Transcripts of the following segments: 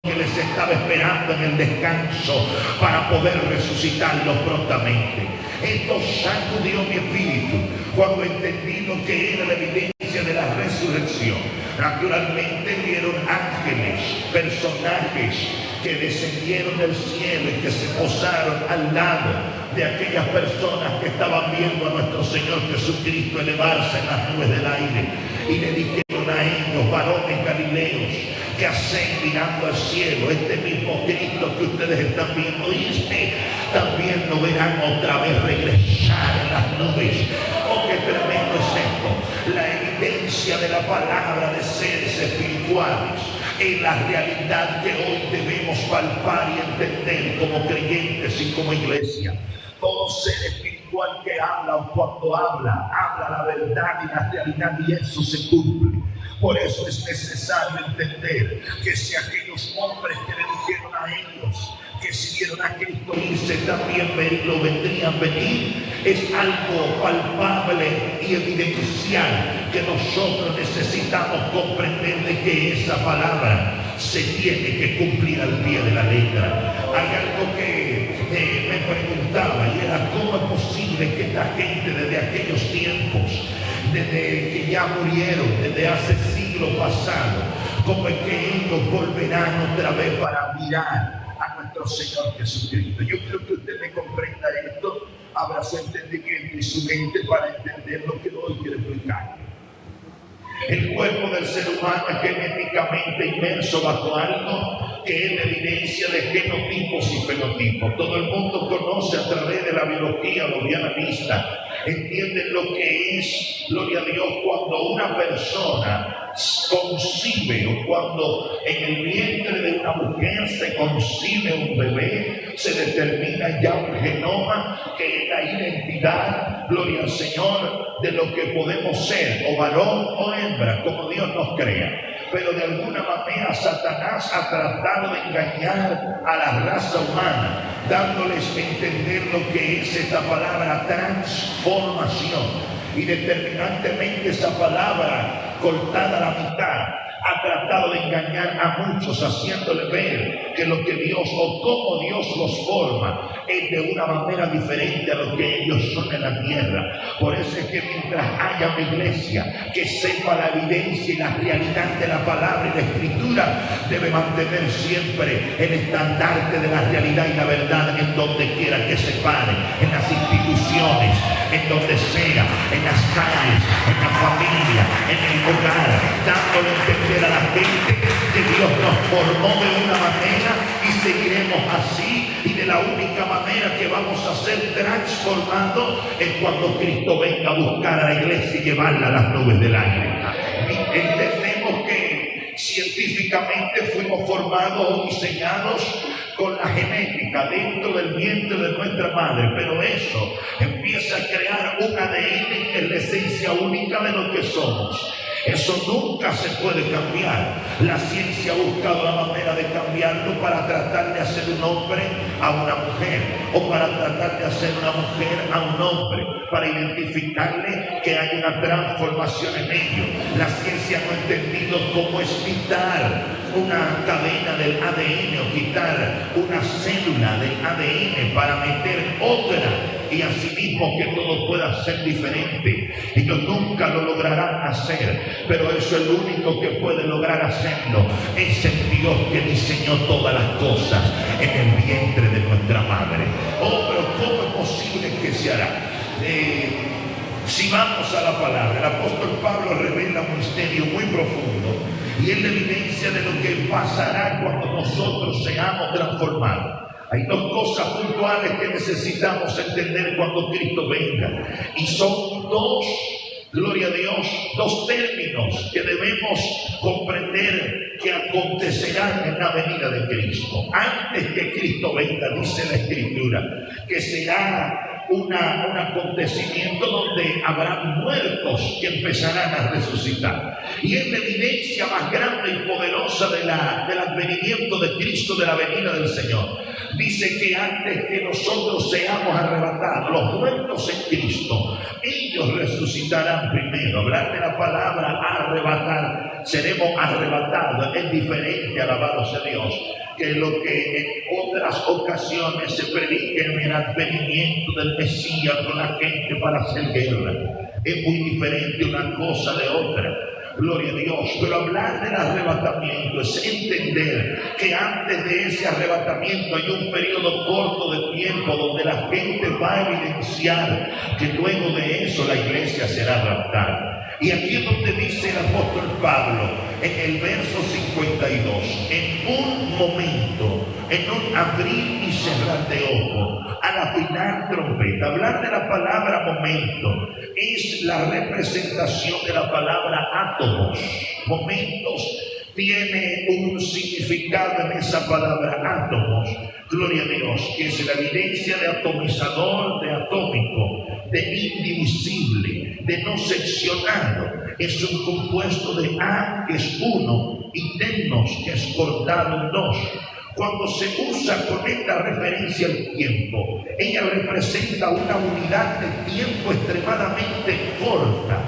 que les estaba esperando en el descanso para poder resucitarlos prontamente. Esto sacudió mi espíritu cuando entendí lo que era la evidencia de la resurrección. Naturalmente vieron ángeles, personajes que descendieron del cielo y que se posaron al lado de aquellas personas que estaban viendo a nuestro Señor Jesucristo elevarse en las nubes del aire, y le dijeron a ellos: varones galileos, ¿qué hacen mirando al cielo? Este mismo Cristo que ustedes están viendo, y también lo verán otra vez regresar en las nubes. Oh, qué tremendo es esto, la evidencia de la palabra de seres espirituales en la realidad que hoy debemos palpar y entender como creyentes y como iglesia. Todo ser espiritual que habla, o cuando habla la verdad y la realidad, y eso se cumple. Por eso es necesario entender que si aquellos hombres que le dijeron a ellos que si vieron a Cristo irse, también lo vendrían venir, es algo palpable y evidencial que nosotros necesitamos comprender, de que esa palabra se tiene que cumplir al pie de la letra. Hay algo que me preguntaba, y era: ¿cómo es posible que esta gente desde aquellos tiempos, desde que ya murieron, desde hace siglos pasados, cómo es que ellos volverán otra vez para mirar a nuestro Señor Jesucristo? Yo creo que usted me comprenda esto, abra su entendimiento y su mente para entender lo que hoy quiero explicar. El cuerpo del ser humano es genéticamente inmerso bajo algo que es la evidencia de genotipos y fenotipos. Todo el mundo conoce a través de la biología, los bienalistas entienden lo que es, gloria a Dios, cuando una persona concibe, o cuando en el vientre de una mujer se concibe un bebé, se determina ya un genoma que es la identidad, gloria al Señor, de lo que podemos ser, o varón o hembra, como Dios nos crea. Pero de alguna manera Satanás ha tratado de engañar a la raza humana, dándoles a entender lo que es esta palabra transformación. Y determinantemente esa palabra, cortada a la mitad, ha tratado de engañar a muchos, haciéndole ver que lo que Dios, o cómo Dios los forma, es de una manera diferente a lo que ellos son en la tierra. Por eso es que mientras haya una iglesia que sepa la evidencia y la realidad de la palabra y la escritura, debe mantener siempre el estandarte de la realidad y la verdad en donde quiera que se pare, en las instituciones, en donde sea, en las calles, en la familia, en el hogar, dándole a entender a la gente que Dios nos formó de una manera y seguiremos así, y de la única manera que vamos a ser transformados es cuando Cristo venga a buscar a la iglesia y llevarla a las nubes del aire. Y entendemos que científicamente fuimos formados o diseñados con la genética dentro del vientre de nuestra madre, pero eso empieza a crear un ADN que es la esencia única de lo que somos. Eso nunca se puede cambiar. La ciencia ha buscado la manera de cambiarlo para tratar de hacer un hombre a una mujer, o para tratar de hacer una mujer a un hombre, para identificarle que hay una transformación en ello. La ciencia no ha entendido cómo es quitar una cadena del ADN, o quitar una célula del ADN para meter otra, y asimismo que todo pueda ser diferente. Ellos nunca lo lograrán hacer, pero eso es lo único que puede lograr hacerlo, es el Dios que diseñó todas las cosas en el vientre de nuestra madre. Oh, pero ¿cómo es posible que se hará? Si vamos a la palabra, el apóstol Pablo revela un misterio muy profundo, y es la evidencia de lo que pasará cuando nosotros seamos transformados. Hay dos cosas puntuales que necesitamos entender cuando Cristo venga, y son dos, gloria a Dios, dos términos que debemos comprender que acontecerán en la venida de Cristo. Antes que Cristo venga, dice la Escritura, que será un acontecimiento donde habrá muertos que empezarán a resucitar. Y es la evidencia más grande y poderosa del advenimiento de Cristo, de la venida del Señor. Dice que antes que nosotros seamos arrebatados, los muertos en Cristo, ellos resucitarán primero. Hablar de la palabra arrebatar, seremos arrebatados, es diferente, alabado sea Dios, que lo que en otras ocasiones se predica en el advenimiento del Mesías con la gente para hacer guerra. Es muy diferente una cosa de otra. Gloria a Dios. Pero hablar del arrebatamiento es entender que antes de ese arrebatamiento hay un periodo corto de tiempo donde la gente va a evidenciar que luego de eso la iglesia será raptada. Y aquí es donde dice el apóstol Pablo en el verso 52, en un momento, en un abrir y cerrar de ojos, al afinar trompeta. Hablar de la palabra momento es la representación de la palabra átomos. Momentos tiene un significado en esa palabra átomos. Gloria a Dios, que es la evidencia de atomizador, de atómico, de indivisible, de no seccionado. Es un compuesto de A, que es uno, y tenos, que es cortado en dos. Cuando se usa con esta referencia al tiempo, ella representa una unidad de tiempo extremadamente corta.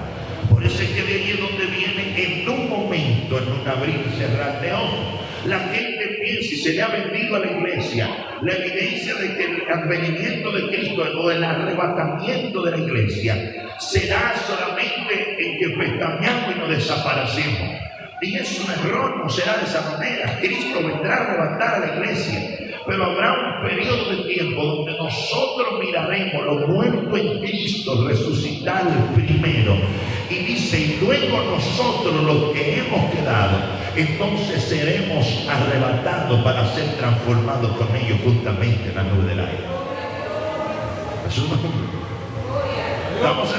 Por eso es que de ahí es donde viene en un momento, en un abrir y cerrar de ojos. La gente piensa y se le ha vendido a la iglesia la evidencia de que el advenimiento de Cristo o el arrebatamiento de la iglesia será solamente en que pestañeamos y nos desaparecemos. Y es un error, no será de esa manera. Cristo vendrá a arrebatar a la iglesia, pero habrá un periodo de tiempo donde nosotros miraremos los muertos en Cristo resucitar primero. Y dice, y luego nosotros los que hemos quedado, entonces seremos arrebatados para ser transformados con ellos juntamente en la nube del aire. Estamos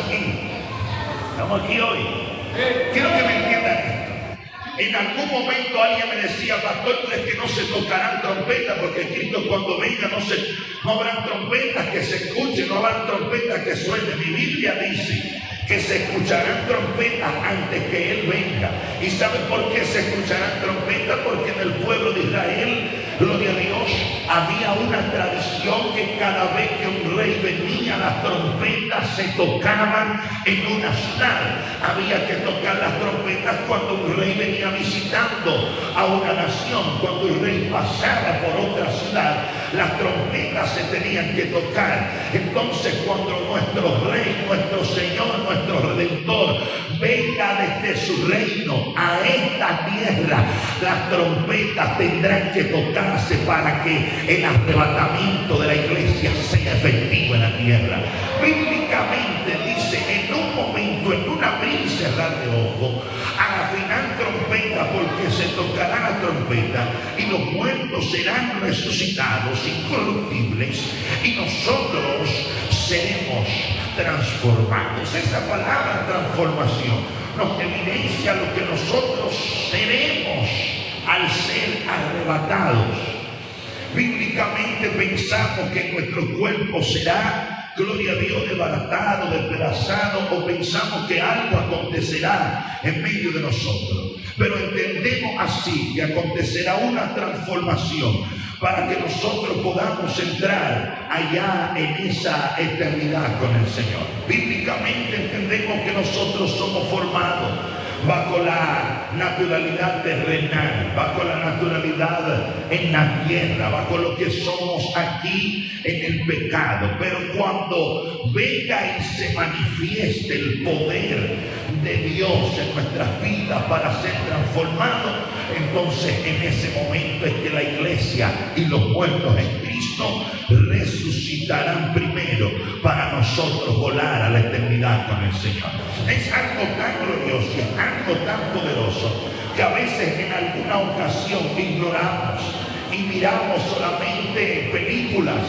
aquí hoy. Quiero que me entiendan esto. En algún momento alguien me decía, pastor, es que no se tocarán trompetas, porque Cristo cuando venga no habrán trompetas que se escuchen, no habrán trompetas que suenen. Mi Biblia dice que se escucharán trompetas antes que Él venga. ¿Y saben por qué se escucharán trompetas? Porque en el pueblo de Israel, gloria a Dios, había una tradición que cada vez que un rey venía, las trompetas se tocaban en una ciudad. Había que tocar las trompetas cuando un rey venía visitando a una nación. Cuando el rey pasaba por otra ciudad, las trompetas se tenían que tocar. Entonces, cuando nuestro rey, nuestro Señor, nuestro Redentor venga desde su reino a esta tierra, las trompetas tendrán que tocarse para que el arrebatamiento de la iglesia sea efectivo en la tierra. Bíblicamente dice, en un momento, en un abrir y cerrar de ojos, al afinar trompeta, porque se tocará la trompeta y los muertos serán resucitados incorruptibles y nosotros seremos transformados. Esa palabra transformación nos evidencia lo que nosotros seremos al ser arrebatados. Bíblicamente pensamos que nuestro cuerpo será, gloria a Dios, desbaratado, despedazado, o pensamos que algo acontecerá en medio de nosotros. Pero entendemos así que acontecerá una transformación para que nosotros podamos entrar allá en esa eternidad con el Señor. Bíblicamente entendemos que nosotros somos formados bajo la naturalidad terrenal, bajo la naturalidad en la tierra, bajo lo que somos aquí en el pecado. Pero cuando venga y se manifieste el poder de Dios en nuestras vidas para ser transformados, entonces en ese momento es que la iglesia y los muertos en Cristo resucitarán primero para nosotros volar a la eternidad con el Señor. Es algo tan glorioso, es algo tan poderoso que a veces en alguna ocasión ignoramos y miramos solamente películas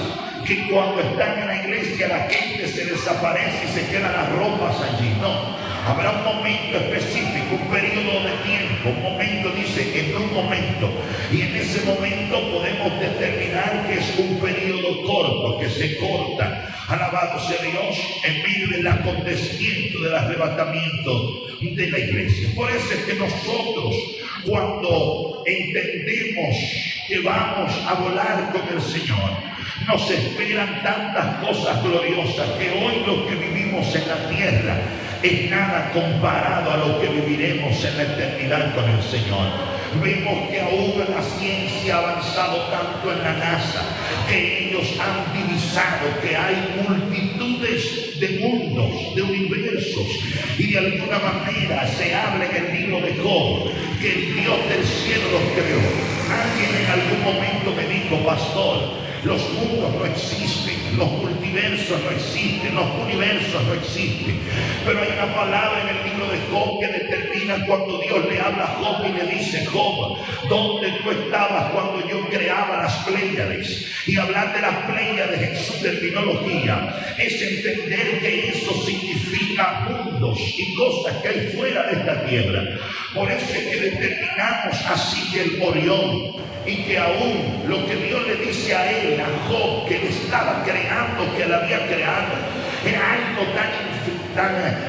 que cuando están en la iglesia la gente se desaparece y se quedan las ropas allí. No. Habrá un momento específico, un periodo de tiempo, un momento, dice, en un momento. Y en ese momento podemos determinar que es un periodo corto, que se corta. Alabado sea Dios, en medio del acontecimiento del arrebatamiento de la iglesia. Por eso es que nosotros, cuando entendemos que vamos a volar con el Señor, nos esperan tantas cosas gloriosas que hoy lo que vivimos en la tierra es nada comparado a lo que viviremos en la eternidad con el Señor. Vemos que aún la ciencia ha avanzado tanto en la NASA que ellos han divisado que hay multitudes de mundos, de universos, y de alguna manera se habla en el libro de Job que el Dios del cielo los creó. Alguien en algún momento me dijo: pastor, los mundos no existen, los multiversos no existen, los universos no existen. Pero hay una palabra en el libro de Job que determina cuando Dios le habla a Job y le dice: Job, ¿dónde tú estabas cuando yo creaba las Pléyades? Y hablar de las Pléyades en su terminología es entender que eso significa mundos y cosas que hay fuera de esta tierra. Por eso es que determinamos así que el Orión, y que aún lo que Dios le dice a él, a Job, que él estaba creando, que él había creado, era algo tan,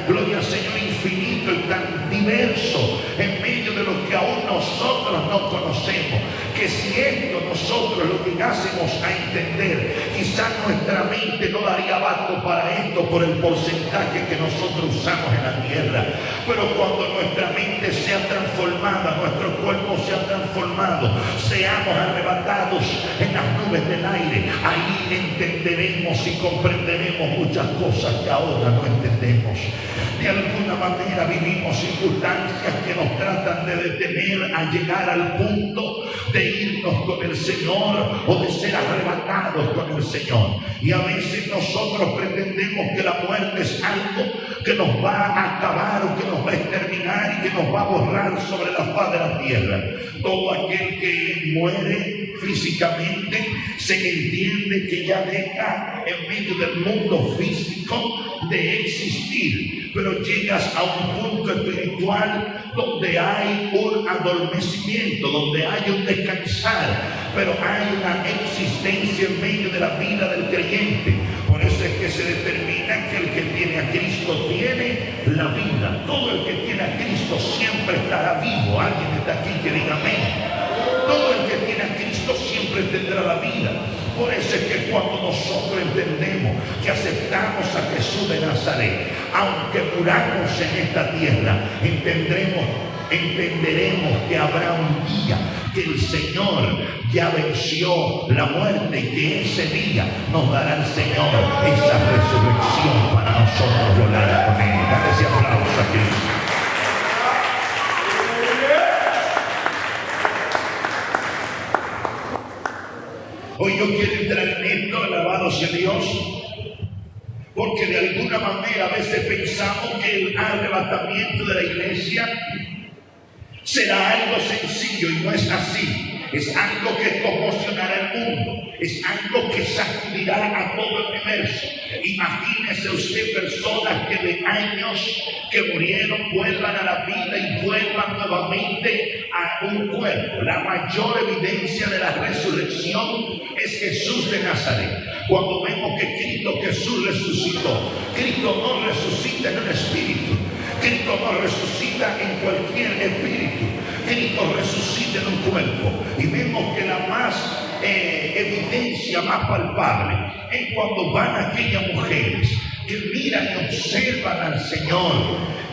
gloria al Señor, infinito y tan diverso en medio de lo que aún nosotros no conocemos, que si esto nosotros lo llegásemos a entender, quizás nuestra mente no daría abasto para esto por el porcentaje que nosotros usamos en la tierra. Pero cuando nuestra mente sea transformada, nuestro cuerpo sea transformado, seamos arrebatados en las nubes del aire, ahí entenderemos y comprenderemos muchas cosas que ahora no entendemos. De alguna manera vivimos circunstancias que nos tratan de detener a llegar al punto de irnos con el Señor o de ser arrebatados con el Señor. Y a veces nosotros pretendemos que la muerte es algo que nos va a acabar o que nos va a exterminar y que nos va a borrar sobre la faz de la tierra. Todo aquel que muere físicamente se entiende que ya deja en medio del mundo físico de existir, pero llegas a un punto espiritual donde hay un adormecimiento, donde hay un descansar, pero hay una existencia en medio de la vida del creyente. Por eso es que se determina que el que tiene a Cristo tiene la vida. Todo el que tiene a Cristo siempre estará vivo. Alguien está aquí que diga amén. Todo el que tiene a Cristo siempre tendrá la vida. Por eso es que cuando nosotros entendemos que aceptamos a Jesús de Nazaret, aunque muramos en esta tierra, entenderemos que habrá un día que el Señor ya venció la muerte y que ese día nos dará el Señor esa resurrección para nosotros volar con Él. Dale ese aplauso a Cristo. Hoy yo quiero entrar en esto, alabado sea Dios, porque de alguna manera a veces pensamos que el arrebatamiento de la iglesia será algo sencillo y no es así. Es algo que conmocionará el mundo, es algo que sacudirá a todo el universo. Imagínese usted personas que de años que murieron vuelvan a la vida y vuelvan nuevamente a un cuerpo. La mayor evidencia de la resurrección es Jesús de Nazaret. Cuando vemos que Cristo Jesús resucitó, Cristo no resucita en un espíritu, Cristo no resucita en cualquier espíritu, Cristo resucita en un cuerpo. Y vemos que la más evidencia más palpable es cuando van aquellas mujeres que miran y observan al Señor,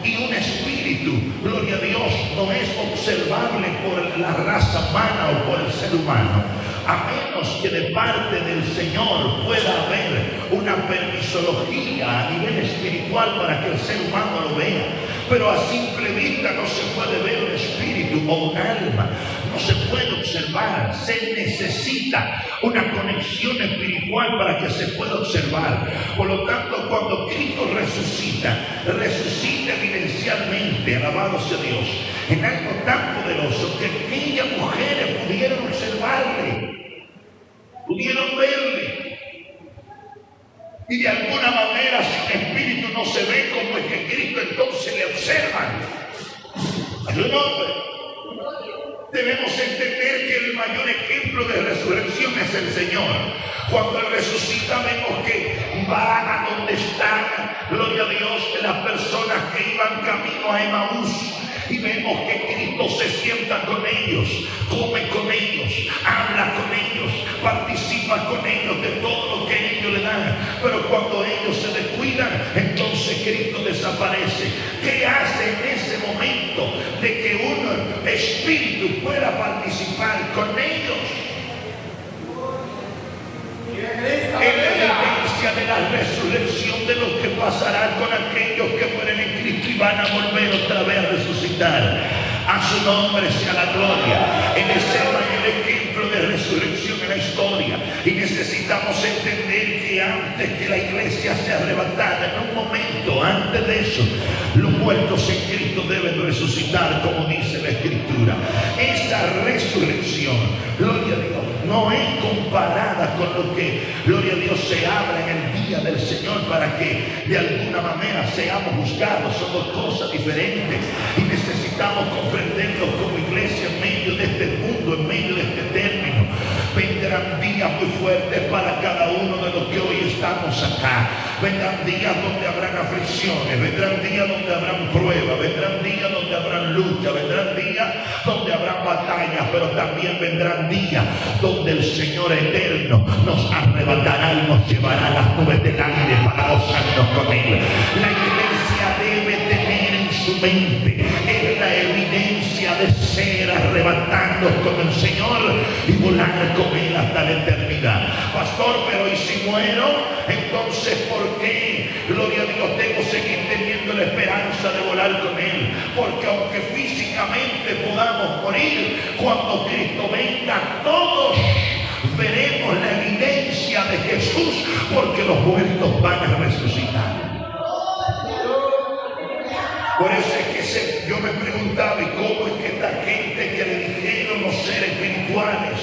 y un espíritu, gloria a Dios, no es observable por la raza humana o por el ser humano, a menos que de parte del Señor pueda haber una permisología a nivel espiritual para que el ser humano lo vea. Pero a simple vista no se puede ver un espíritu o un alma, no se puede observar. Se necesita una conexión espiritual para que se pueda observar. Por lo tanto, cuando Cristo resucita evidencialmente, alabado sea Dios, en algo tan poderoso que aquellas mujeres pudieron observarle, pudieron verle. Y de alguna manera, si el espíritu no se ve como es que Cristo, entonces le observan. A su nombre. Debemos entender que el mayor ejemplo de resurrección es el Señor. Cuando Él resucita, vemos que van a donde están, gloria a Dios, de las personas que iban camino a Emaús. Y vemos que Cristo se sienta con ellos, come con ellos, habla con ellos, participa con ellos de todo lo que ellos le dan. Pero cuando ellos se descuidan, entonces Cristo desaparece. ¿Qué hace en ese momento de que un espíritu pueda participar con ellos? En la evidencia de la resurrección de lo que pasará con aquellos que mueren en Cristo y van a volver otra vez a resucitar. A su nombre sea la gloria. En ese mayor ejemplo de resurrección en la historia. Y necesitamos entender que antes que la iglesia sea arrebatada, en un momento antes de eso, los muertos en Cristo deben resucitar, como dice la Escritura. Esa resurrección, gloria a Dios, no es comparada con lo que, gloria a Dios, se habla en el día del Señor para que de alguna manera seamos juzgados. Son dos cosas diferentes y necesitamos comprenderlo como iglesia en medio de este mundo, en medio de este término. Vendrán días muy fuertes para cada uno de los que hoy estamos acá. Vendrán días donde habrán aflicciones, vendrán días donde habrán pruebas, vendrán días donde habrán lucha, vendrán días donde habrán batallas, pero también vendrán días donde el Señor eterno nos arrebatará y nos llevará a las nubes del aire para gozarnos con Él. La iglesia debe tener en su mente la evidencia de ser arrebatados con el Señor y volar con Él hasta la eternidad. Pastor, pero ¿y si muero? Entonces, ¿por qué? Gloria a Dios, debo seguir teniendo la esperanza de volar con Él. Porque aunque físicamente podamos morir, cuando Cristo venga, todos veremos la evidencia de Jesús, porque los muertos van a resucitar. Por eso es que yo me preguntaba, ¿y cómo es que esta gente que le dijeron los seres espirituales,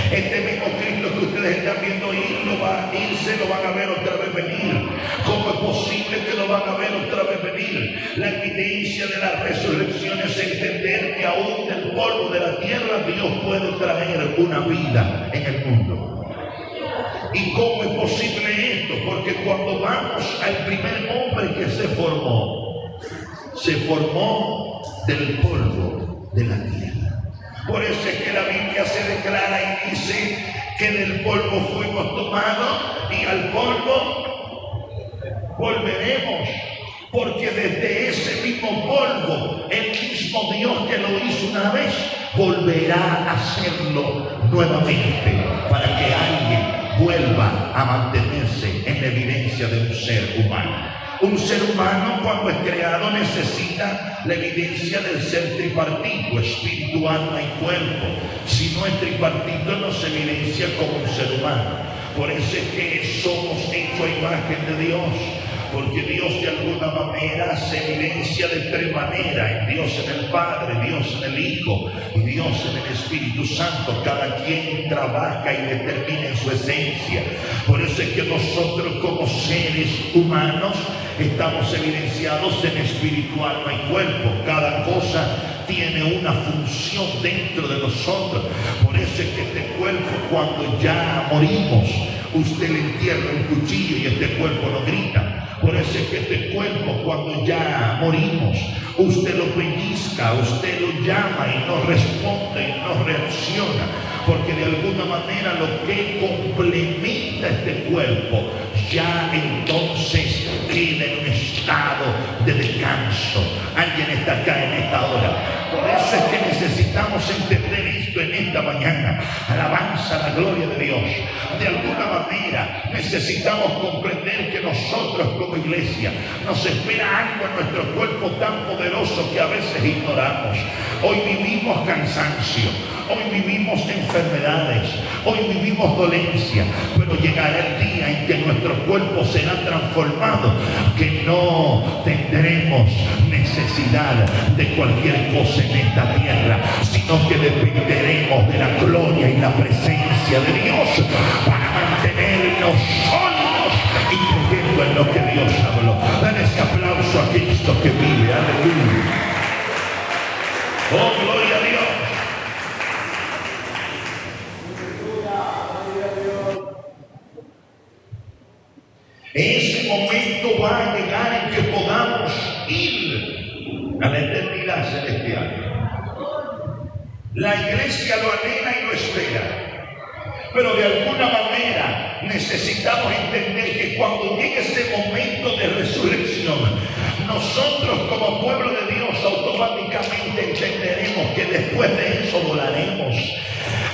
este mismo Cristo que ustedes están viendo irse, lo van a ver otra vez venir? ¿Cómo es posible que lo van a ver otra vez venir? La evidencia de la resurrección es entender que aún del polvo de la tierra Dios puede traer una vida en el mundo. ¿Y cómo es posible esto? Porque cuando vamos al primer hombre que se formó del polvo de la tierra. Por eso es que la Biblia se declara y dice que del polvo fuimos tomados y al polvo volveremos. Porque desde ese mismo polvo, el mismo Dios que lo hizo una vez, volverá a hacerlo nuevamente para que alguien vuelva a mantenerse en la evidencia de un ser humano. Un ser humano, cuando es creado, necesita la evidencia del ser tripartito, espíritu, alma y cuerpo. Si no es tripartito, no se evidencia como un ser humano. Por eso es que somos hechos a imagen de Dios. Porque Dios de alguna manera se evidencia de tres maneras: Dios en el Padre, Dios en el Hijo y Dios en el Espíritu Santo. Cada quien trabaja y determina en su esencia. Por eso es que nosotros como seres humanos estamos evidenciados en espíritu, alma y cuerpo. Cada cosa tiene una función dentro de nosotros. Por eso es que este cuerpo, cuando ya morimos, usted le entierra un cuchillo y este cuerpo no grita. Por eso es que este cuerpo, cuando ya morimos, usted lo pellizca, usted lo llama y no responde y no reacciona. Porque de alguna manera lo que complementa este cuerpo ya entonces queda en un estado de descanso. Alguien está acá en esta hora. Por eso es que necesitamos entender esto en esta mañana. Alabanza a la gloria de Dios. De alguna manera necesitamos comprender que nosotros como iglesia nos espera algo en nuestro cuerpo tan poderoso que a veces ignoramos. Hoy vivimos cansancio, hoy vivimos enfermedades, hoy vivimos dolencia, pero llegará el día en que nuestro cuerpo será transformado, que no tendremos necesidad de cualquier cosa en esta tierra, sino que dependeremos de la gloria y la presencia de Dios para mantenernos sólidos y creyendo en lo que Dios habló. Dan ese aplauso a Cristo que vive. Aleluya. Oh, gloria a Dios. Ese momento va a llegar en que podamos ir a la eternidad celestial. La iglesia lo anhela y lo espera, pero de alguna manera necesitamos entender que cuando llegue ese momento de resurrección, nosotros como pueblo de Dios automáticamente entenderemos que después de eso volaremos.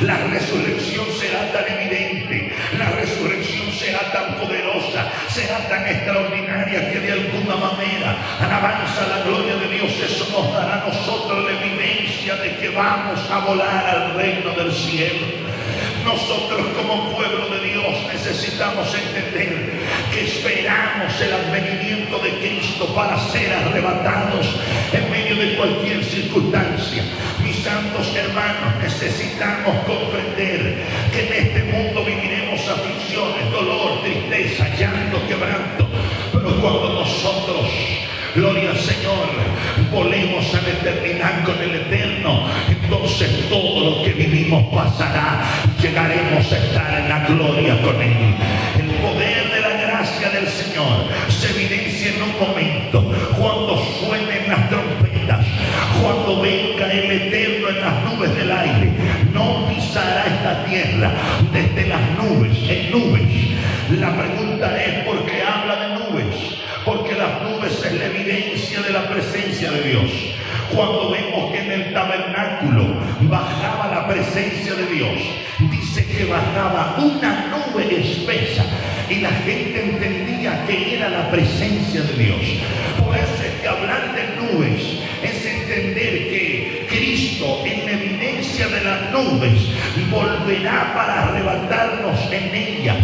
La resurrección será tan evidente, la resurrección será tan poderosa, será tan extraordinaria que de alguna manera, alabanza a la gloria de Dios, eso nos dará a nosotros la evidencia de que vamos a volar al reino del cielo. Nosotros como pueblo de Dios necesitamos entender que esperamos el advenimiento de Cristo para ser arrebatados en medio de cualquier circunstancia. Mis santos hermanos, necesitamos comprender que en este mundo viviremos aflicciones, dolor, tristeza, llanto, quebranto, pero cuando nosotros, gloria al Señor, volemos a la eternidad con el Eterno, entonces todo lo que vivimos pasará, llegaremos a estar en la gloria con Él. El poder de la gracia del Señor se evidencia en un momento, cuando suenen las trompetas, cuando venga el Eterno en las nubes del aire. No pisará esta tierra, desde las nubes, en nubes. La pregunta es, ¿por qué habla de nubes? Porque las nubes es la evidencia de la presencia de Dios. Cuando vemos que en el tabernáculo bajaba la presencia de Dios, dice que bajaba una nube espesa y la gente entendía que era la presencia de Dios. Por eso es que hablar de nubes es entender que Cristo, en la evidencia de las nubes, volverá para arrebatarnos en ellas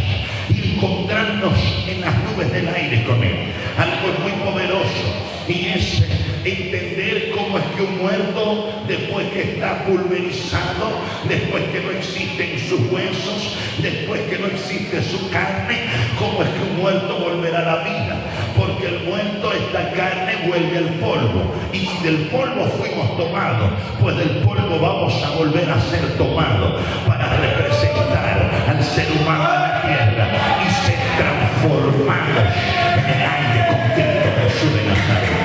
y encontrarnos en las nubes del aire con Él. Algo muy poderoso, y es entender cómo es que un muerto, después que está pulverizado, después que no existen sus huesos, después que no existe su carne, cómo es que un muerto volverá a la vida. Porque el muerto, esta carne, vuelve al polvo, y si del polvo fuimos tomados, pues del polvo vamos a volver a ser tomados para representar al ser humano en la tierra y ser transformados en el aire con Cristo Jesús de Nazaret.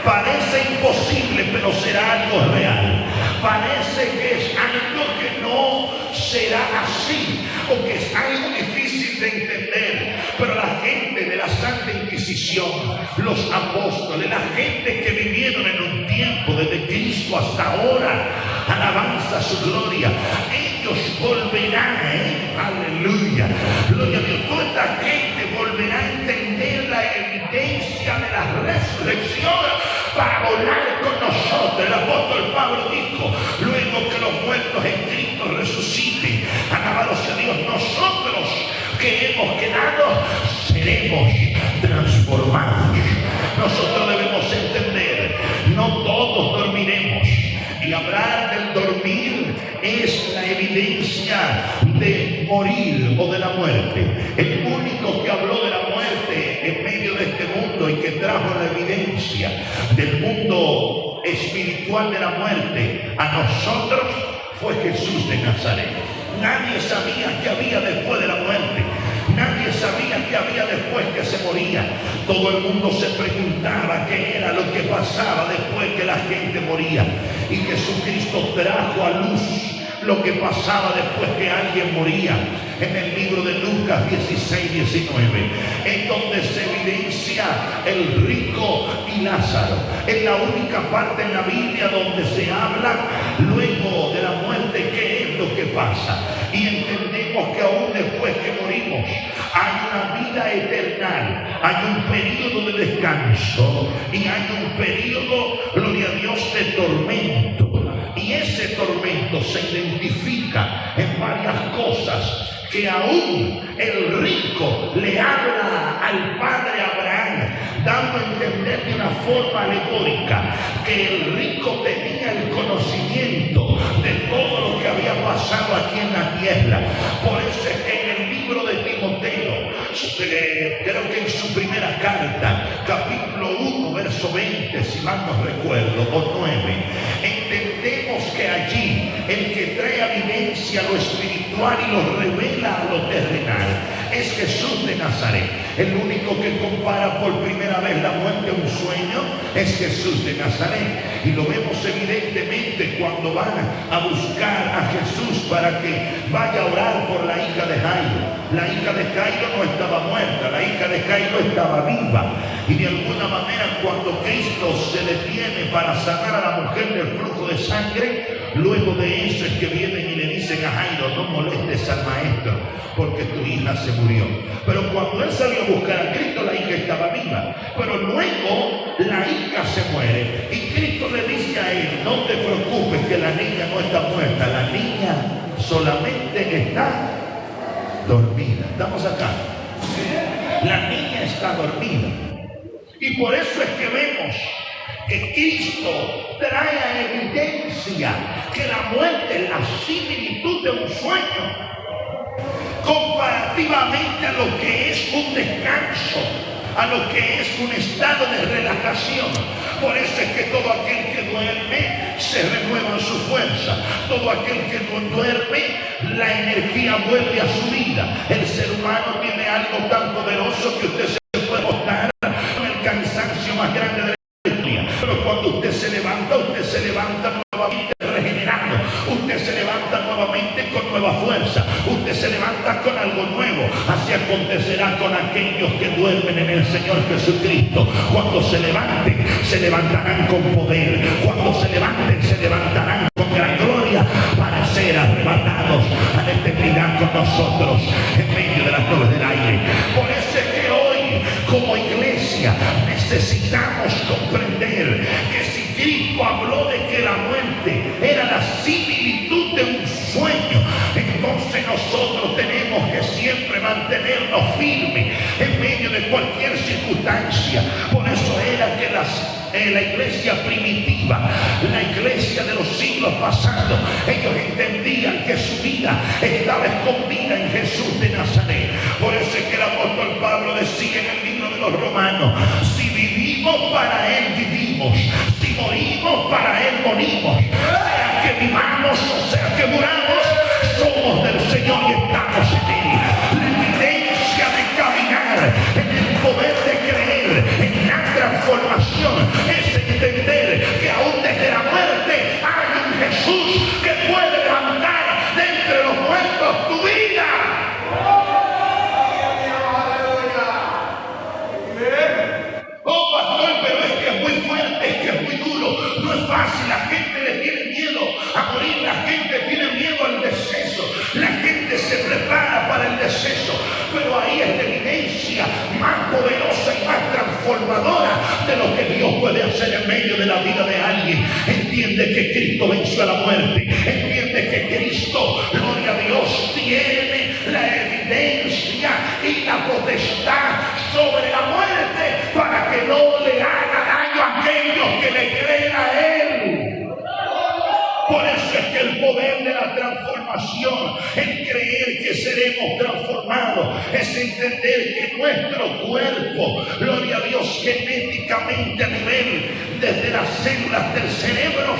Parece imposible, pero será algo real. Parece que es algo que no será así, o que es algo difícil de entender, pero la gente de la Santa Inquisición, los apóstoles, la gente que vivieron en un tiempo desde Cristo hasta ahora, alabanza a su gloria, ellos volverán, aleluya, gloria a Dios, toda esta gente volverá a entender la evidencia de la resurrección para volar con nosotros. El apóstol Pablo dijo, luego que los muertos en Cristo resuciten, alabado sea Dios, nosotros que hemos quedado seremos transformados. Nosotros debemos entender, no todos dormiremos, y hablar del dormir es la evidencia de morir o de la muerte. El único que habló de la muerte en medio de este mundo y que trajo la evidencia del mundo espiritual de la muerte a nosotros fue Jesús de Nazaret. Nadie sabía qué había después de la muerte. Nadie sabía qué había después que se moría. Todo el mundo se preguntaba qué era lo que pasaba después que la gente moría. Y Jesucristo trajo a luz lo que pasaba después que alguien moría. En el libro de Lucas 16-19, en donde se evidencia el rico y Lázaro. Es la única parte en la Biblia donde se habla luego de la muerte qué es lo que pasa. Y entendemos que aún después que morimos hay una vida eterna, hay un periodo de descanso y hay un periodo, gloria a Dios, de tormento. Y ese tormento se identifica en varias cosas que aún el rico le habla al padre Abraham, dando a entender de una forma alegórica que el rico tenía el conocimiento de todo lo que había pasado aquí en la tierra. Por eso es que en el libro de Timoteo, creo que en su primera carta, capítulo 1, verso 20, si mal no recuerdo, o 9, entendemos que allí el que trae a vivencia lo espiritual espiritual y lo revela a lo terrenal. Es Jesús de Nazaret. El único que compara por primera vez la muerte a un sueño es Jesús de Nazaret. Y lo vemos evidentemente cuando van a buscar a Jesús para que vaya a orar por la hija de Jairo. La hija de Jairo no estaba muerta, la hija de Jairo estaba viva. Y de alguna manera cuando Cristo se detiene para sanar a la mujer del flujo de sangre, luego de eso es que vienen y le dicen a Jairo: no molestes al maestro porque tu hija se murió. Pero cuando él salió a buscar a Cristo, la hija estaba viva. Pero luego la hija se muere y Cristo le dice a él: no te preocupes, que la niña no está muerta, la niña solamente está dormida. ¿Estamos acá? La niña está dormida. Y por eso es que vemos que Cristo trae a evidencia que la muerte es la similitud de un sueño comparativamente a lo que es un descanso, a lo que es un estado de relajación. Por eso es que todo aquel que duerme se renueva en su fuerza. Todo aquel que no duerme, la energía vuelve a su vida. El ser humano tiene algo tan poderoso que usted se puede botar con el cansancio más grande de la historia. Pero cuando usted se levanta nuevamente regenerado. Usted se levanta nuevamente con nueva fuerza. Usted se levanta con algo nuevo. Así acontecerá con aquellos que duermen en el Señor Jesucristo. Cuando se levanten, se levantarán con poder. Cuando se levanten, se levantarán con gran gloria para ser arrebatados a la eternidad con nosotros en medio de las nubes del aire. Por eso es que hoy, como iglesia, necesitamos comprender que si Cristo habló de que la muerte era la similitud de un sueño, entonces nosotros tenemos que siempre mantenernos firmes en medio de cualquier circunstancia. Por eso era que la iglesia primitiva, la iglesia de los siglos pasados, ellos entendían que su vida estaba escondida en Jesús de Nazaret. Por eso es que el apóstol Pablo decía en el libro de los Romanos: si vivimos, para él vivimos; si morimos, para él morimos. Sea que vivamos o sea que muramos, somos del Señor y estamos en él. La evidencia de caminar en el poder de creer en la transformación es entender que aún desde la muerte hay un Jesús que puede levantar de entre los muertos tu vida. Oh, pastor, pero es que es muy fuerte, es que es muy duro, no es fácil. La gente le tiene miedo a morir, la gente tiene miedo al deceso, la gente se prepara para el deceso. Pero ahí es la evidencia más poderosa y más transformadora de lo que Dios puede hacer en medio de la vida de alguien. Entiende que Cristo venció a la muerte, entiende que Cristo, gloria a Dios, tiene la evidencia y la potestad sobre la muerte para que no le haga daño a aquellos que le creen a Él. Por eso es que el poder de la transformación, el creer que seremos transformados, es entender que nuestro cuerpo, gloria a Dios, genéticamente a nivel desde las células del cerebro,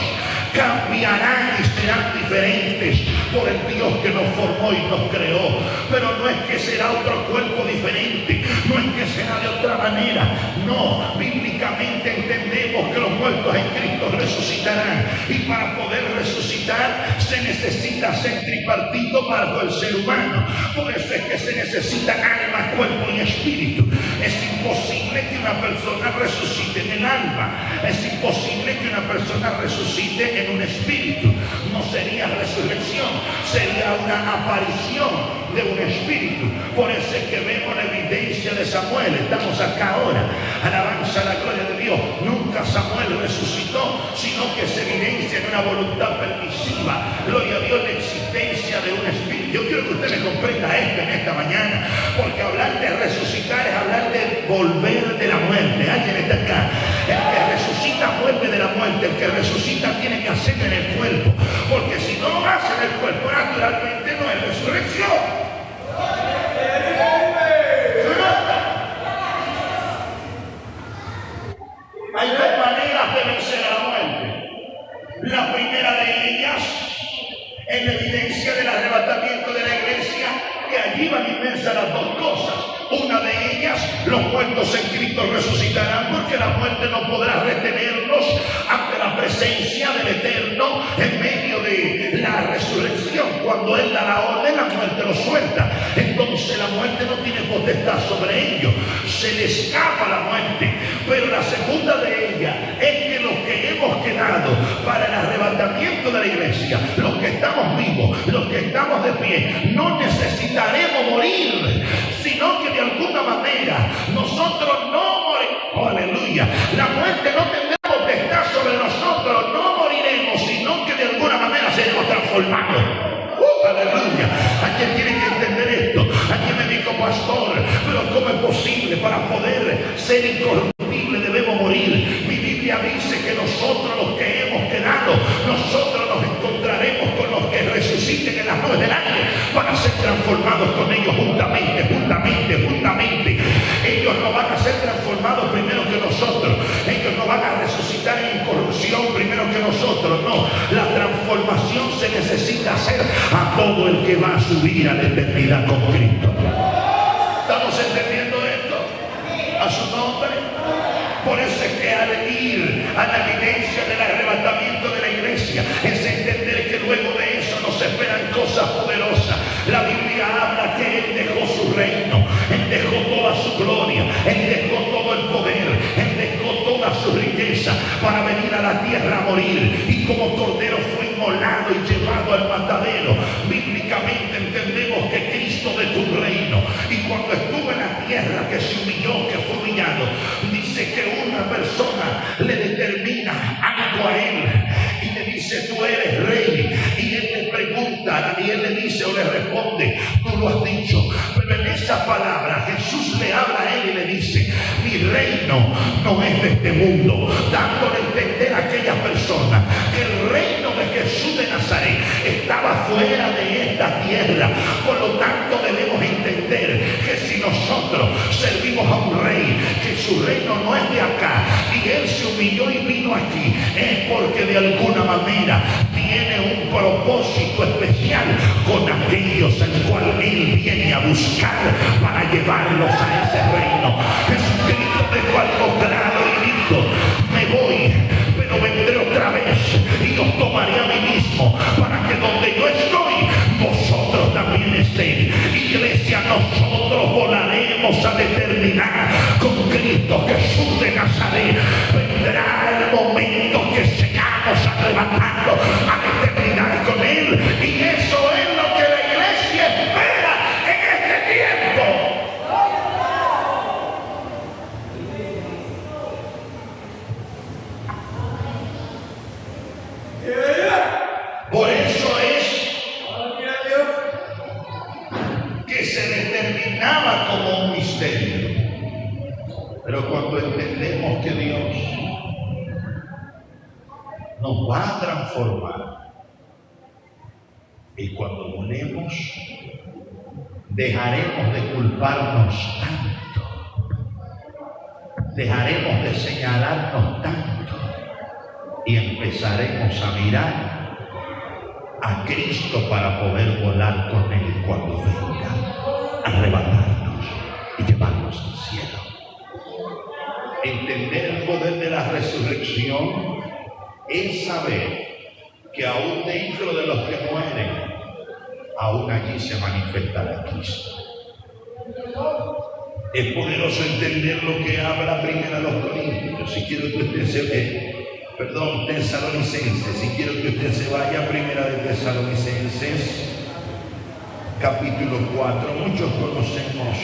cambiarán y serán diferentes por el Dios que nos formó y nos creó. Pero no es que será otro cuerpo diferente, no es que será de otra manera. No, bíblicamente entendemos que los muertos en Cristo resucitarán, y para poder resucitar se necesita ser tripartito bajo el ser humano. Por eso es que se necesitan alma, cuerpo y espíritu. Es imposible que una persona resucite en el alma, es imposible que una persona resucite en un espíritu. No sería resurrección, sería una aparición de un espíritu. Por eso es que vemos la evidencia de Samuel. Estamos acá ahora, alabanza a la gloria de Dios. Nunca Samuel resucitó, sino que se evidencia en una voluntad permisiva, gloria a Dios, la existencia de un espíritu. Yo quiero que usted me comprenda esto en esta mañana, porque hablar de resucitar es hablar de volver de la muerte. Alguien está acá. El que resucita vuelve de la muerte. El que resucita tiene que hacerlo en el cuerpo, porque si no lo hace en el cuerpo, naturalmente no es resurrección. Hay dos maneras de vencer a la muerte. La primera de ellas es la evidencia del arrebatamiento de la allí van inmersas las dos cosas. Una de ellas, los muertos en Cristo resucitarán, porque la muerte no podrá retenernos ante la presencia del Eterno en medio de la resurrección. Cuando Él da la orden, la muerte lo suelta. Entonces la muerte no tiene potestad sobre ellos, se le escapa la muerte. Pero la segunda de ellas es que los que hemos quedado para el arrebatamiento de la iglesia, los que estamos vivos, los que estamos de pie, no necesitaremos morir, sino que de alguna manera nosotros no moriremos. Aleluya. La muerte no tendrá potestad sobre nosotros, no moriremos, sino que de alguna manera seremos transformados. Aleluya. Alguien tiene que entender esto. Alguien me dijo, pastor, pero ¿cómo es posible? Para poder ser incorruptible debemos morir. Mi Biblia dice que nosotros, los que hemos quedado, nosotros nos encontraremos con los que resuciten en las nubes del aire para ser transformados con ellos juntamente. Ellos no van a ser transformados primero que nosotros. Ellos no van a resucitar en incorrupción primero que nosotros. No, la transformación se necesita hacer a todo el que va a subir a la eternidad con Cristo. ¿Estamos entendiendo esto? A su nombre. Por eso es que al ir a la evidencia del arrebatamiento de la iglesia, es entender que luego de eso nos esperan cosas poderosas. La Biblia habla que Él dejó su reino, Él dejó toda su gloria, Él dejó todo el poder, Él dejó toda su riqueza para venir a la tierra a morir. Y como cordero fue inmolado y llevado al matadero. Bíblicamente entendemos que Cristo dejó un reino. Y cuando estuvo en la tierra, que se humilló, que fue humillado, dice que una persona le determina algo a él y le dice, tú eres rey. Y él le pregunta, y él le dice o le responde, tú lo has dicho. Pero en esa palabra Jesús le habla a él y le dice, mi reino no es de este mundo, dándole a entender a aquella persona que el reino de Jesús de Nazaret estaba fuera de esta tierra. Por lo tanto debemos entender que si nosotros servimos a un rey, que su reino no es de acá, y él se humilló y vino aquí, es porque de alguna manera tiene un propósito especial con aquellos en cual él viene a buscar para llevarlos a ese reino. Jesucristo dejó algo claro y dijo, me voy, pero vendré otra vez y os tomaré a mí mismo, para que donde yo estoy, vosotros también estéis. Iglesia, nosotros volaremos a la eternidad con Cristo Jesús de Nazaret. Vendrá el momento que seamos arrebatados a la eternidad con Él, y eso es lo que la iglesia espera en este tiempo. Por eso es que se determinaba como un misterio. Pero cuando entendemos que Dios nos va a transformar, y cuando volemos, dejaremos de culparnos tanto, dejaremos de señalarnos tanto, y empezaremos a mirar a Cristo para poder volar con Él cuando venga a arrebatarnos y llevarnos al cielo. Entender el poder de la resurrección es saber que aún dentro de los que mueren, aún allí se manifestará Cristo. Es poderoso entender lo que habla primero a los Corintios. Si quiero que usted se vea, Tesalonicenses, si quiero que usted se vaya a primera de Tesalonicenses, capítulo 4. Muchos conocemos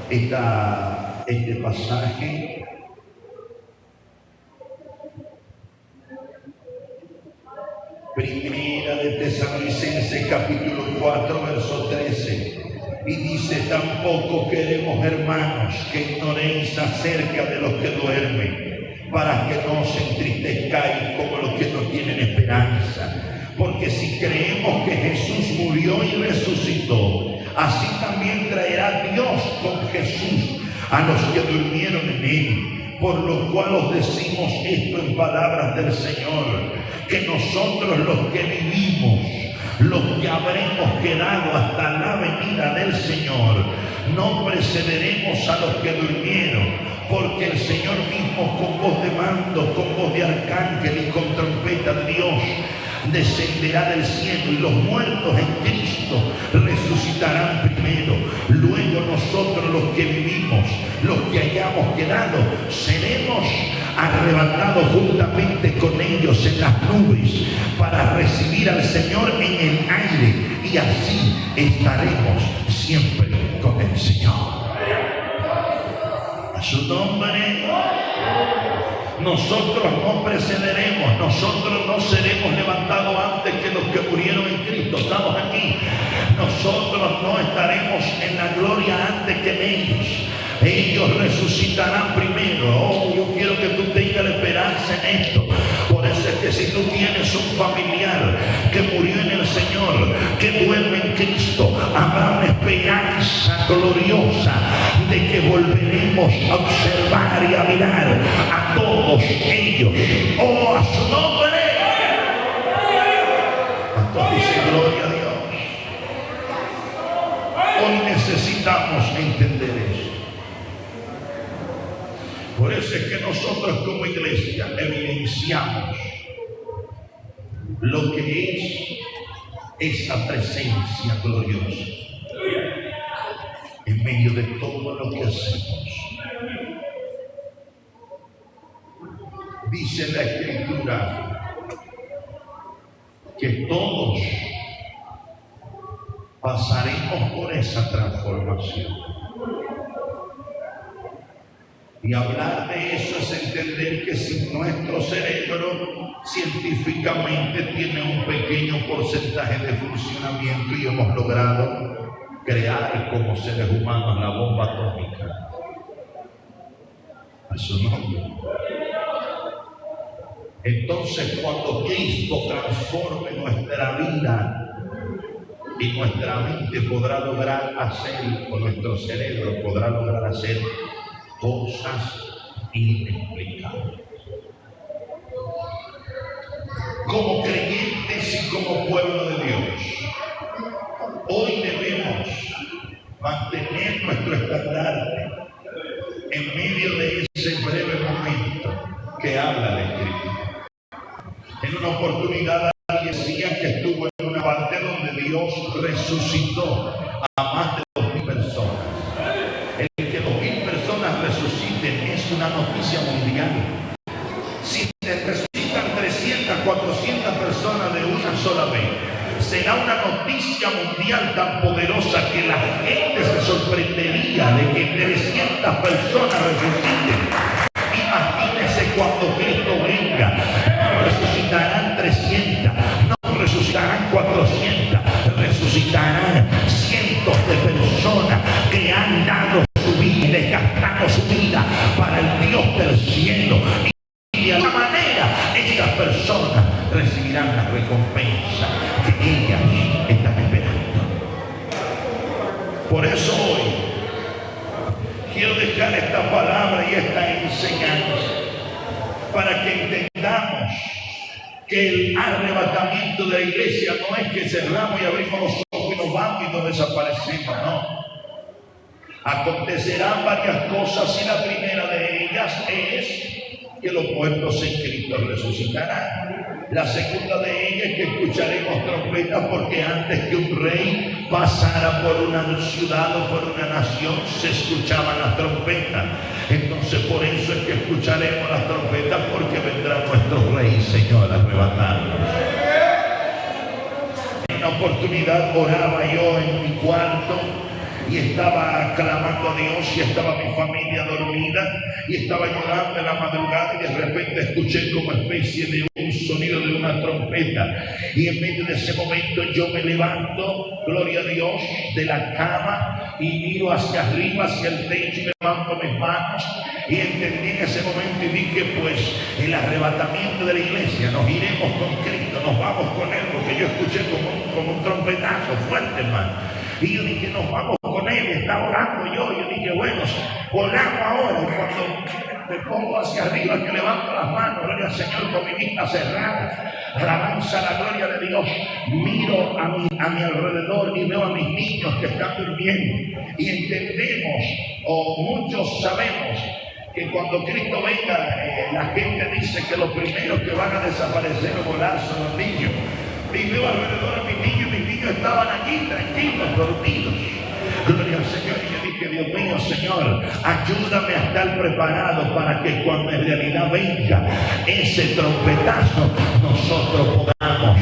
este pasaje. Primera de Tesalonicenses, capítulo 4, verso 13. Y dice, tampoco queremos, hermanos, que ignoréis acerca de los que duermen, para que no os entristezcáis como los que no tienen esperanza. Porque si creemos que Jesús murió y resucitó, así también traerá Dios con Jesús a los que durmieron en Él. Por lo cual os decimos esto en palabras del Señor, que nosotros los que vivimos, los que habremos quedado hasta la venida del Señor, no precederemos a los que durmieron, porque el Señor mismo con voz de mando, con voz de arcángel y con trompeta de Dios descenderá del cielo, y los muertos en Cristo resucitarán primero. Luego nosotros, los que vivimos, los que hayamos quedado, seremos arrebatados juntamente con ellos en las nubes para recibir al Señor en el aire, y así estaremos siempre con el Señor. A su nombre. Nosotros no precederemos, nosotros no seremos levantados antes que los que murieron en Cristo. Estamos aquí. Nosotros no estaremos en la gloria antes que ellos. Ellos resucitarán primero. Oh, yo quiero que tú tengas la esperanza en esto. Por eso es que si tú tienes un familiar que murió en el Señor, que duerme en Cristo, habrá una esperanza gloriosa de que volveremos a observar y a mirar a todos ellos. Oh, a su nombre. Pastor dice, gloria a Dios. Hoy necesitamos entender eso. Por eso es que nosotros como iglesia evidenciamos lo que es esa presencia gloriosa en medio de todo lo que hacemos. Dice la Escritura que todos pasaremos por esa transformación. Y hablar de eso es entender que si nuestro cerebro científicamente tiene un pequeño porcentaje de funcionamiento y hemos logrado crear como seres humanos la bomba atómica, a su nombre. Entonces, cuando Cristo transforme nuestra vida y nuestra mente podrá lograr hacer, o nuestro cerebro podrá lograr hacer cosas inexplicables. Como creyentes y como pueblo de Dios, hoy debemos mantener nuestro estandarte en medio de ese breve momento que habla la Escritura. En una oportunidad alguien decía que estuvo en una parte donde Dios resucitó a más de 2.000 personas. El que 2.000 personas resuciten es una noticia mundial. Si te resucitan 300, 400 personas de una sola vez, será una noticia mundial tan poderosa que la gente se sorprendería de que 300 personas resuciten. Imagínese cuando Cristo venga, no resucitarán 300, no resucitarán 400, resucitarán cientos de personas que han dado su vida y desgastado su vida para el Dios del cielo. Y de alguna manera estas personas recibirán la recompensa que ellas están esperando. Por eso hoy quiero dejar esta palabra y esta enseñanza para que entendamos que el arrebatamiento de la iglesia no es que cerramos y abrimos los ojos y nos vamos y nos desaparecemos, no. Acontecerán varias cosas y la primera de ellas es que los muertos en Cristo resucitarán. La segunda de ellas es que escucharemos trompetas, porque antes que un rey pasara por una ciudad o por una nación se escuchaban las trompetas. Entonces por eso es que escucharemos las trompetas, porque vendrá nuestro rey, Señor, a arrebatarnos. En una oportunidad oraba yo en mi cuarto y estaba clamando a Dios, y estaba mi familia dormida y estaba llorando en la madrugada, y de repente escuché como especie de un sonido de una trompeta, y en medio de ese momento yo me levanto, gloria a Dios, de la cama y miro hacia arriba, hacia el techo, y levanto mis manos y entendí en ese momento y dije, pues el arrebatamiento de la iglesia, nos iremos con Cristo, nos vamos con Él, porque yo escuché como un trompetazo fuerte, hermano. Y yo dije, nos vamos con Él, está orando yo dije, bueno, oramos ahora. Y cuando me pongo hacia arriba, que levanto las manos, gloria al Señor, con mi vista cerrada, alabanza a la gloria de Dios, miro a mi alrededor y veo a mis niños que están durmiendo, y entendemos, o muchos sabemos, que cuando Cristo venga, la gente dice que los primeros que van a desaparecer o volar son los niños. Y veo alrededor a mis niños estaban allí tranquilos, dormidos. Gloria al Señor. Y yo dije, Dios mío, Señor, ayúdame a estar preparado para que cuando en realidad venga ese trompetazo, nosotros podamos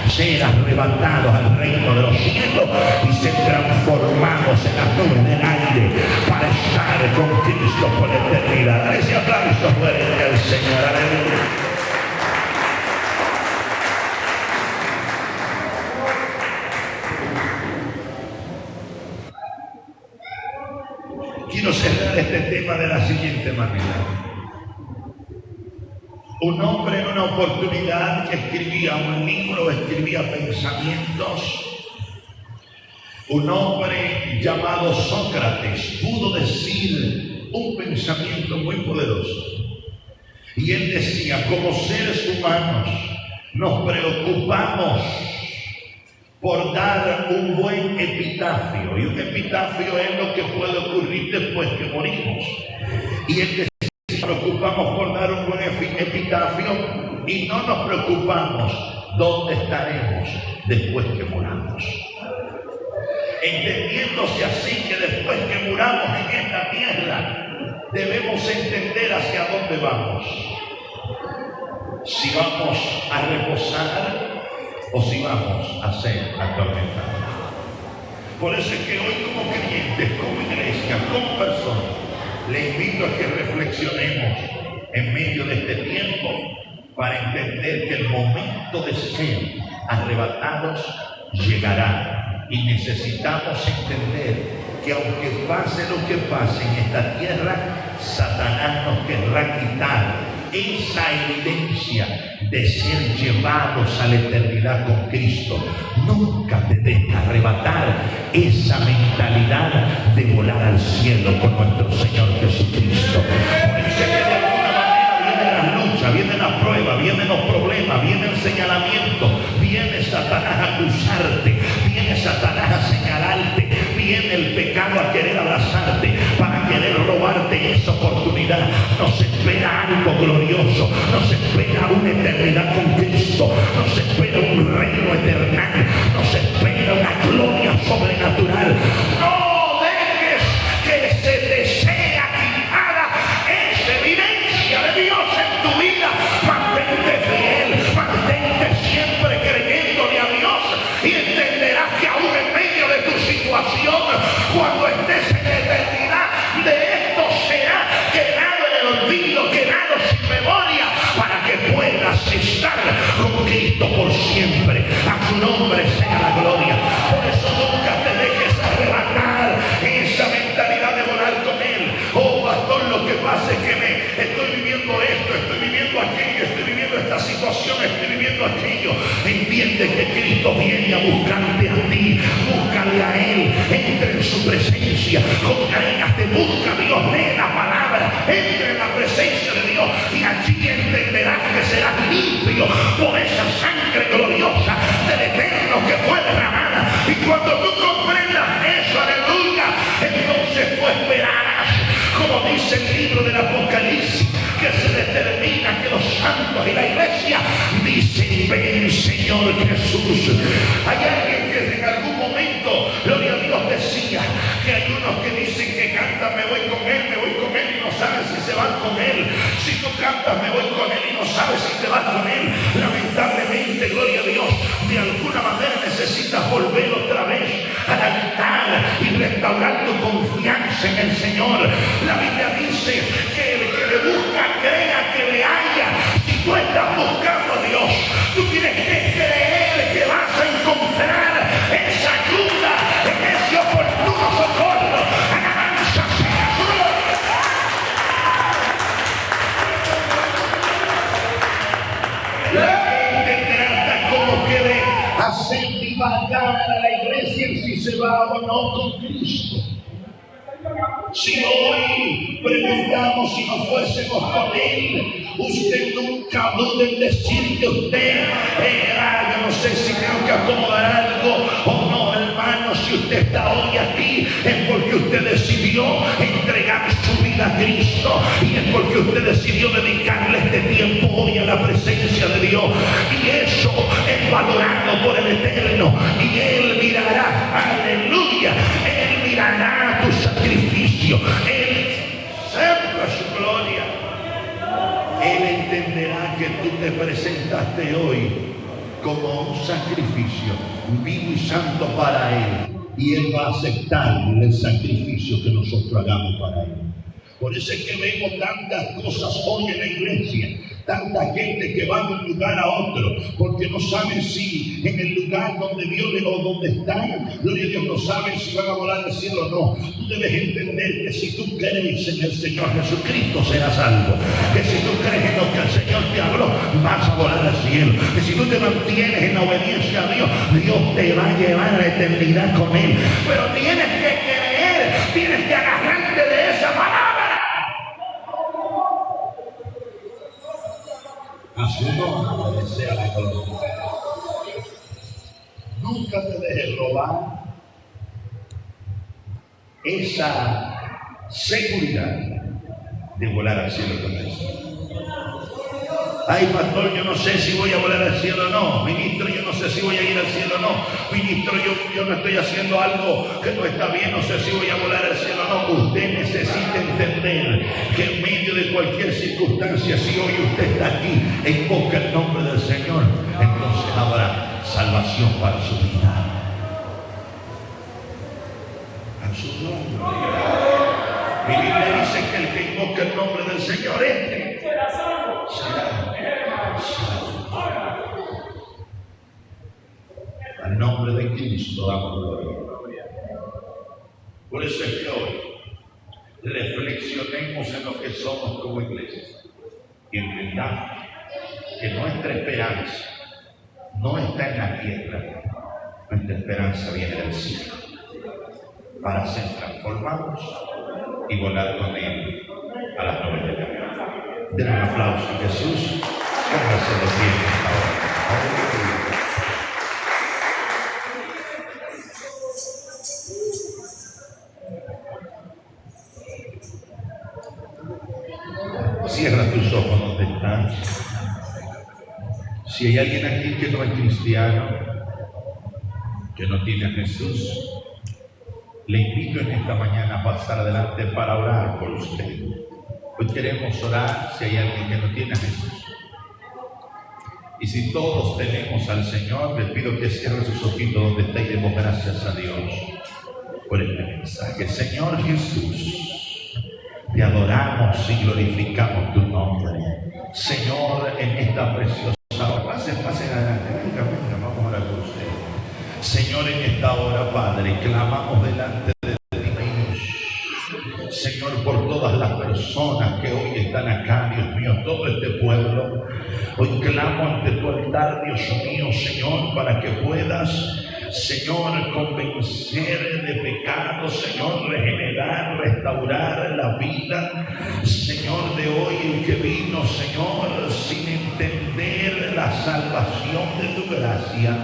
ser arrebatados al reino de los cielos y ser transformados en las nubes del aire para estar con Cristo por la eternidad. Dale ese aplauso fuerte al Señor. Aleluya. Quiero cerrar este tema de la siguiente manera. Un hombre en una oportunidad que escribía un libro, escribía pensamientos. Un hombre llamado Sócrates pudo decir un pensamiento muy poderoso. Y él decía, como seres humanos nos preocupamos por dar un buen epitafio. Y un epitafio es lo que puede ocurrir después que morimos. Y él decía, nos preocupamos por dar un buen epitafio y no nos preocupamos dónde estaremos después que muramos. Entendiéndose así que después que muramos en esta tierra, debemos entender hacia dónde vamos. Si vamos a reposar o si vamos a ser atormentados. Por eso es que hoy como creyentes, como iglesia, como personas, le invito a que reflexionemos en medio de este tiempo para entender que el momento de ser arrebatados llegará y necesitamos entender que aunque pase lo que pase en esta tierra, Satanás nos querrá quitar esa evidencia de ser llevados a la eternidad con Cristo. Nunca te dejes arrebatar esa mentalidad de volar al cielo con nuestro Señor Jesucristo. Por eso es que de alguna manera vienen las luchas, vienen las pruebas, vienen los problemas, viene el señalamiento, viene Satanás a acusarte, viene Satanás a señalarte, viene el pecado a querer abrazarte para querer robarte esa oportunidad. Nos espera algo glorioso, nos espera una eternidad con Cristo, nos espera un reino eternal, nos espera una gloria sobrenatural. No dejes que se te sea quitada esa evidencia de Dios en tu vida. Mantente fiel, mantente siempre creyéndole a Dios y entenderás que aún en medio de tu situación, cuando estés en la eternidad, de esto será quedado en el olvido, quedado sin memoria, para que puedas estar con Cristo por siempre. A su nombre sea la gloria. Por eso nunca te dejes arrebatar esa mentalidad de volar con Él. Oh pastor, lo que pasa es que estoy viviendo esto, estoy viviendo aquello, estoy viviendo esta situación, estoy viviendo aquello. Entiende que Cristo viene a buscarte a ti. Búscale a Él, entra en su presencia, congrégate, busca a Dios, lee la palabra, entra en la presencia de Dios y allí entenderás que serás limpio por esa sangre gloriosa del Eterno que fue derramada. Y cuando tú comprendas eso, aleluya, entonces tú esperarás, como dice el libro del Apocalipsis, que se determina que los santos y la iglesia dicen, ven Señor Jesús. Hay alguien que en algún momento, gloria a Dios, decía que hay unos que dicen que cantan, me voy con Él y no saben si se van con Él. Si tú cantas, me voy con Él y no sabes si te vas con Él. Lamentablemente, gloria a Dios, de alguna manera necesitas volver otra vez a la guitarra y restaurar tu confianza en el Señor. La Biblia dice que el que le busca crea que le haya. Si tú estás buscando a Dios, tú tienes que creer que vas a encontrar esa ayuda en ese oportuno socorro. Alabanza sea su gloria. La gente trata como que de hacer divagar a la iglesia en si se va o no con Cristo. Si hoy preguntamos si no fuésemos con Él, usted nunca dude en decir que usted yo no sé si tengo que acomodar algo o no, hermano. Si usted está hoy aquí es porque usted decidió entregar su vida a Cristo, y es porque usted decidió dedicarle este tiempo hoy a la presencia de Dios, y eso es valorado por el Eterno, y Él mirará, aleluya, Él mirará tu sacrificio, Él sepa su gloria. Él entenderá que tú te presentaste hoy como un sacrificio vivo y santo para Él, y Él va a aceptar el sacrificio que nosotros hagamos para Él. Por eso es que vemos tantas cosas hoy en la iglesia, tanta gente que va de un lugar a otro, porque no saben si en el lugar donde Dios o donde están, gloria a Dios, no saben si van a volar al cielo o no. Tú debes entender que si tú crees en el Señor Jesucristo serás salvo, que si tú crees en lo que el Señor te habló, vas a volar al cielo, que si tú te mantienes en la obediencia a Dios, Dios te va a llevar a la eternidad con Él. Pero tienes que creer, tienes que agarrarte de esa palabra. A su nombre sea la gloria. Nunca te dejes robar esa seguridad de volar al cielo con Él. Ay, pastor, yo no sé si voy a volar al cielo o no. Ministro, yo no sé si voy a ir al cielo o no. Ministro, yo no estoy haciendo algo que no está bien, no sé si voy a volar al cielo o no. Usted necesita entender que en medio de cualquier circunstancia, si hoy usted está aquí, invoca el nombre del Señor, entonces habrá salvación para su vida. A su nombre. Mi Biblia dice que el que invoca el nombre del Señor será salvo. Al nombre de Cristo damos gloria. Por eso es que hoy reflexionemos en lo que somos como iglesia y entendamos que nuestra esperanza no está en la tierra, nuestra esperanza viene del cielo, para ser transformados y volar con Él a las nubes de la vida. Den un aplauso a Jesús. Póngase de pie ahora. Cierra tus ojos donde estás. Si hay alguien aquí que no es cristiano, que no tiene a Jesús, le invito en esta mañana a pasar adelante para orar por usted. Hoy queremos orar si hay alguien que no tiene a Jesús. Y si todos tenemos al Señor, les pido que cierren sus ojitos donde está y demos gracias a Dios por este mensaje. Señor Jesús, te adoramos y glorificamos tu nombre. Señor, en esta preciosa hora, pasen adelante, venga, vamos a orar por usted. Señor, en esta hora, Padre, clamamos delante de Dios, Señor, por todas las personas que hoy están acá, Dios mío, todo este pueblo. Hoy clamo ante tu altar, Dios mío, Señor, para que puedas, Señor, convencer de pecado, Señor, regenerar, restaurar la vida, Señor, de hoy, el que vino, Señor, sin entender la salvación de tu gracia.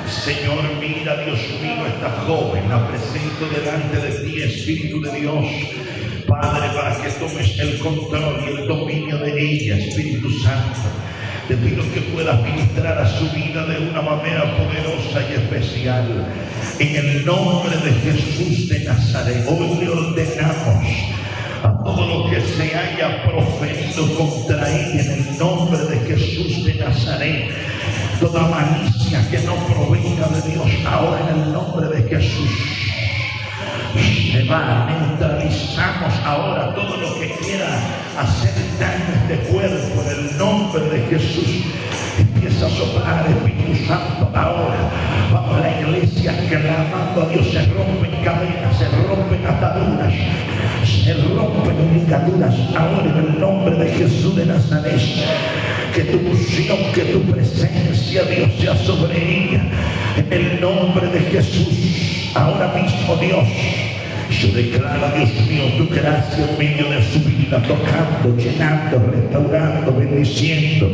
Señor, mira, Dios mío, esta joven, la presento delante de ti, Espíritu de Dios, Padre, para que tomes el control y el dominio de ella, Espíritu Santo. Te pido que puedas ministrar a su vida de una manera poderosa y especial. En el nombre de Jesús de Nazaret, hoy le ordenamos a todo lo que se haya proferido contra ella en el nombre de Jesús de Nazaret. Toda malicia que no provenga de Dios, ahora en el nombre de Jesús se va. Neutralizamos ahora todo lo que quiera hacer daño a este cuerpo en el nombre de Jesús. Empieza a soplar, Espíritu Santo, ahora. Vamos a la iglesia clamando a Dios. Se rompen cadenas, se rompen ataduras, se rompen ligaduras ahora en el nombre de Jesús de Nazaret. Que tu unción, que tu presencia, Dios, sea sobre ella en el nombre de Jesús. Ahora mismo, Dios, Yo declaro, Dios mío, tu gracia en medio de su vida, tocando, llenando, restaurando, bendiciendo,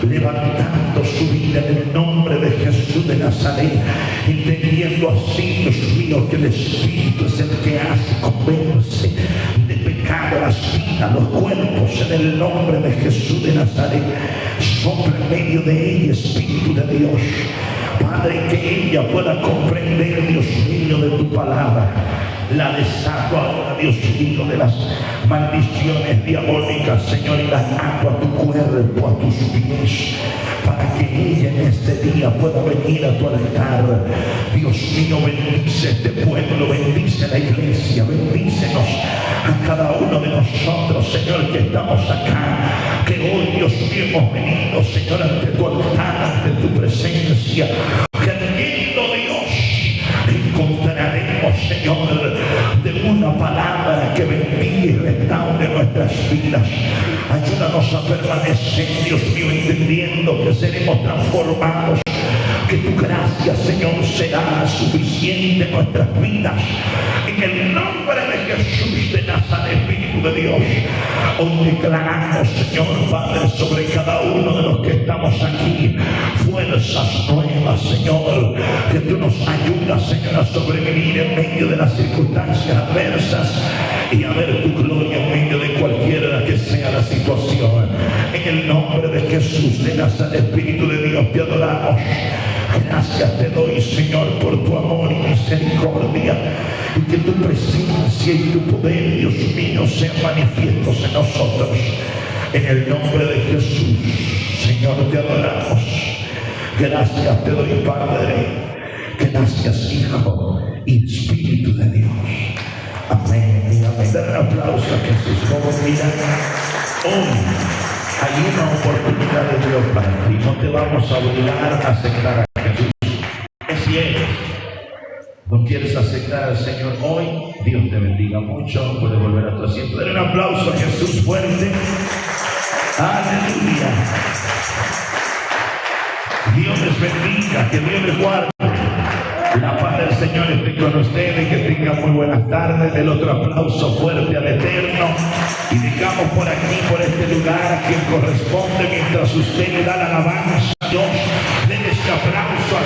levantando su vida en el nombre de Jesús de Nazaret, entendiendo así, Dios mío, que el Espíritu es el que hace, convence de pecado las vidas, los cuerpos, en el nombre de Jesús de Nazaret. Sopla en medio de ella, Espíritu de Dios, Padre, que ella pueda comprender, Dios mío, de tu palabra. La desato ahora, Dios mío, de las maldiciones diabólicas, Señor, y las ato a tu cuerpo, a tus pies, para que ella en este día pueda venir a tu altar. Dios mío, bendice este pueblo, bendice la iglesia, bendícenos a cada uno de nosotros, Señor, que estamos acá, que hoy, Dios mío, hemos venido, Señor, ante tu altar, ante tu presencia, creyendo, Dios, encontraremos, Señor, de una palabra que bendiga y restaure nuestras vidas. Ayúdanos a permanecer, Dios mío, entendiendo que seremos transformados, que tu gracia, Señor, será suficiente en nuestras vidas. En el nombre de Jesús de Nazaret, Espíritu de Dios, hoy declaramos, Señor Padre, sobre cada uno de los que estamos aquí, fuerzas nuevas, Señor, que tú nos ayudas, Señor, a sobrevivir en medio de las circunstancias adversas y a ver tu gloria en medio de cualquiera que sea la situación. En el nombre de Jesús de Nazaret, Espíritu de Dios, te adoramos. Gracias te doy, Señor, por tu amor y misericordia, y que tu presencia y tu poder, Dios mío, sean manifiestos en nosotros. En el nombre de Jesús, Señor, te adoramos. Gracias te doy, Padre. Gracias, Hijo y Espíritu de Dios. Amén y amén. Dar un aplauso a Jesús. Como mira, hoy hay una oportunidad de Dios para ti. No te vamos a obligar a aceptar a Jesús. Si eres, no quieres aceptar al Señor hoy, Dios te bendiga mucho. Puedes volver a tu asiento. Dale un aplauso a Jesús fuerte. Aleluya. Dios les bendiga, que Dios les guarde. La paz del Señor esté con ustedes, que tengan muy buenas tardes. El otro aplauso fuerte al Eterno. Y digamos por aquí, por este lugar, a quien corresponde, mientras usted le da la alabanza a Dios, denle este aplauso a